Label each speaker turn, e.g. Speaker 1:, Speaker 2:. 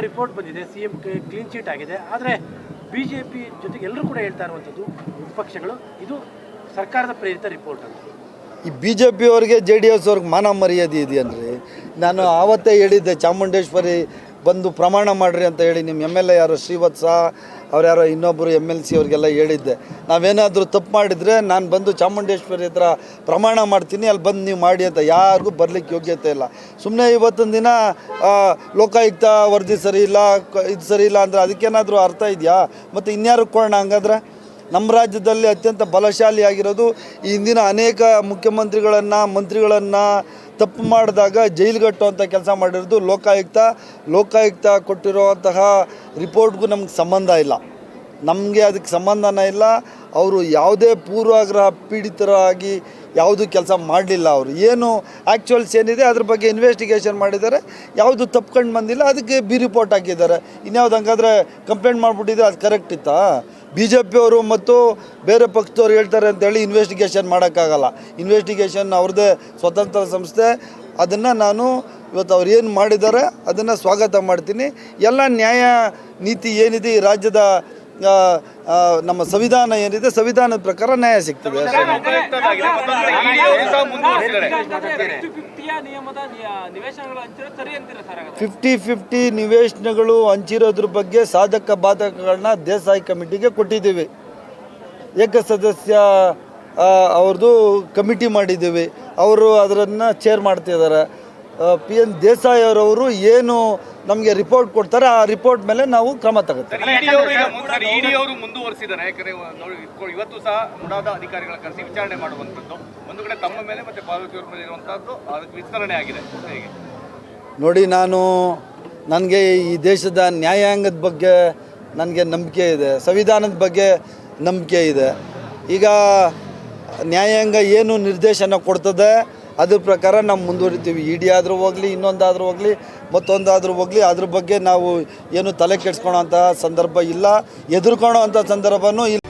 Speaker 1: Report ಬಂದಿದೆ, CM clean chit ಆಗಿದೆ. ಆದರೆ ಬಿಜೆಪಿ ಜೊತೆಗೆ ಎಲ್ಲರೂ ಕೂಡ ಹೇಳ್ತಾ ಇರುವಂಥದ್ದು ವಿಪಕ್ಷಗಳು ಇದು ಸರ್ಕಾರದ ಪ್ರೇರಿತ ರಿಪೋರ್ಟ್ ಅಂತ.
Speaker 2: ಈ ಬಿ ಜೆ ಪಿಯವ್ರಿಗೆ JDS ಅವ್ರಿಗೆ ಮಾನ ಮರ್ಯಾದೆ ಇದೆಯನ್ರಿ. ನಾನು ಆವತ್ತೇ ಹೇಳಿದ್ದೆ, ಚಾಮುಂಡೇಶ್ವರಿ ಬಂದು ಪ್ರಮಾಣ ಮಾಡಿರಿ ಅಂತ ಹೇಳಿ ನಿಮ್ಮ MLA ಯಾರು ಶ್ರೀವತ್ಸ ಅವ್ರು ಯಾರೋ ಇನ್ನೊಬ್ಬರು MLC ಅವ್ರಿಗೆಲ್ಲ ಹೇಳಿದ್ದೆ. ನಾವೇನಾದರೂ ತಪ್ಪು ಮಾಡಿದರೆ ನಾನು ಬಂದು ಚಾಮುಂಡೇಶ್ವರಿ ಹತ್ರ ಪ್ರಮಾಣ ಮಾಡ್ತೀನಿ, ಅಲ್ಲಿ ಬಂದು ನೀವು ಮಾಡಿ ಅಂತ. ಯಾರಿಗೂ ಬರಲಿಕ್ಕೆ ಯೋಗ್ಯತೆ ಇಲ್ಲ. ಸುಮ್ಮನೆ ಇವತ್ತಿನ ದಿನ ಲೋಕಾಯುಕ್ತ ವರದಿ ಸರಿ ಇಲ್ಲ, ಇದು ಸರಿ ಇಲ್ಲ ಅಂದರೆ ಅದಕ್ಕೇನಾದರೂ ಅರ್ಥ ಇದೆಯಾ? ಮತ್ತು ಇನ್ಯಾರು ಕೊಡೋಣ ಹಂಗಾದ್ರೆ? ನಮ್ಮ ರಾಜ್ಯದಲ್ಲಿ ಅತ್ಯಂತ ಬಲಶಾಲಿಯಾಗಿರೋದು ಈ ಹಿಂದಿನ ಅನೇಕ ಮುಖ್ಯಮಂತ್ರಿಗಳನ್ನು ಮಂತ್ರಿಗಳನ್ನು ತಪ್ಪು ಮಾಡಿದಾಗ ಜೈಲುಗಟ್ಟು ಅಂತ ಕೆಲಸ ಮಾಡಿರೋದು ಲೋಕಾಯುಕ್ತ ಕೊಟ್ಟಿರುವಂತಹ ರಿಪೋರ್ಟ್ಗೂ ನಮ್ಗೆ ಸಂಬಂಧ ಇಲ್ಲ. ನಮಗೆ ಅದಕ್ಕೆ ಸಂಬಂಧನೇ ಇಲ್ಲ. ಅವರು ಯಾವುದೇ ಪೂರ್ವಾಗ್ರಹ ಪೀಡಿತರಾಗಿ ಯಾವುದು ಕೆಲಸ ಮಾಡಲಿಲ್ಲ. ಅವರು ಏನು ಆ್ಯಕ್ಚುಯಲ್ಸ್ ಏನಿದೆ ಅದ್ರ ಬಗ್ಗೆ ಇನ್ವೆಸ್ಟಿಗೇಷನ್ ಮಾಡಿದ್ದಾರೆ, ಯಾವುದು ತಪ್ಕೊಂಡು ಬಂದಿಲ್ಲ, ಅದಕ್ಕೆ ರಿಪೋರ್ಟ್ ಹಾಕಿದ್ದಾರೆ. ಇನ್ಯಾವ್ದು ಹಂಗಾದ್ರೆ ಕಂಪ್ಲೇಂಟ್ ಮಾಡಿಬಿಟ್ಟಿದ್ರೆ ಅದು ಕರೆಕ್ಟ್ ಇತ್ತಾ? BJP ಅವರು ಮತ್ತು ಬೇರೆ ಪಕ್ಷದವ್ರು ಹೇಳ್ತಾರೆ ಅಂತೇಳಿ ಇನ್ವೆಸ್ಟಿಗೇಷನ್ ಮಾಡೋಕ್ಕಾಗಲ್ಲ. ಇನ್ವೆಸ್ಟಿಗೇಷನ್ ಅವ್ರದ್ದೇ ಸ್ವತಂತ್ರ ಸಂಸ್ಥೆ. ಅದನ್ನು ನಾನು ಇವತ್ತು ಅವ್ರು ಏನು ಮಾಡಿದ್ದಾರೆ ಅದನ್ನು ಸ್ವಾಗತ ಮಾಡ್ತೀನಿ. ಎಲ್ಲ ನ್ಯಾಯ ನೀತಿ ಏನಿದೆ ಈ ರಾಜ್ಯದ ನಮ್ಮ ಸಂವಿಧಾನ ಏನಿದೆ, ಸಂವಿಧಾನದ ಪ್ರಕಾರ ನ್ಯಾಯ ಸಿಗ್ತದೆ. 50-50 ನಿವೇಶನಗಳು ಹಂಚಿರೋದ್ರ ಬಗ್ಗೆ ಸಾಧಕ ಬಾಧಕಗಳನ್ನ ದೇಸಾಯಿ ಕಮಿಟಿಗೆ ಕೊಟ್ಟಿದ್ದೀವಿ. ಏಕಸದಸ್ಯ ಅವ್ರದ್ದು ಕಮಿಟಿ ಮಾಡಿದ್ದೀವಿ. ಅವರು ಅದನ್ನು ಚೇರ್ ಮಾಡ್ತಿದ್ದಾರೆ. PN ದೇಸಾಯಿ ಅವರವರು ಏನು ನಮಗೆ ರಿಪೋರ್ಟ್ ಕೊಡ್ತಾರೆ ಆ ರಿಪೋರ್ಟ್ ಮೇಲೆ ನಾವು ಕ್ರಮ ತಗೋತೀವಿ.
Speaker 3: ಮುಂದುವರಿಸಿದ್ದಾರೆ. ಯಾಕಂದ್ರೆ ಇವತ್ತು ಸಹ ಮುಡಾದ ಅಧಿಕಾರಿಗಳ ಕರೆಸಿ ವಿಚಾರಣೆ ಮಾಡುವಂಥದ್ದು ಒಂದು ಕಡೆ ತಮ್ಮ ಮೇಲೆ ಮತ್ತೆ ಪಾರ್ವತಿಯವರ ಮೇಲೆ ಇರುವಂಥದ್ದು ಅದಕ್ಕೆ ವಿಸ್ತರಣೆ ಆಗಿದೆ. ಹೇಗೆ
Speaker 2: ನೋಡಿ, ನನಗೆ ಈ ದೇಶದ ನ್ಯಾಯಾಂಗದ ಬಗ್ಗೆ ನನಗೆ ನಂಬಿಕೆ ಇದೆ, ಸಂವಿಧಾನದ ಬಗ್ಗೆ ನಂಬಿಕೆ ಇದೆ. ಈಗ ನ್ಯಾಯಾಂಗ ಏನು ನಿರ್ದೇಶನ ಕೊಡ್ತದೆ ಅದ್ರ ಪ್ರಕಾರ ನಾವು ಮುಂದುವರಿತೀವಿ. ED ಆದರೂ ಹೋಗಲಿ, ಇನ್ನೊಂದಾದರೂ ಹೋಗಲಿ, ಮತ್ತೊಂದಾದರೂ ಹೋಗಲಿ, ಅದ್ರ ಬಗ್ಗೆ ನಾವು ಏನು ತಲೆ ಕೆಡಿಸ್ಕೊಳ್ಳೋ ಅಂಥ ಸಂದರ್ಭ ಇಲ್ಲ, ಹೆದರ್ಕೊಳ್ಳೋ ಅಂಥ ಸಂದರ್ಭವೂ ಇಲ್ಲ.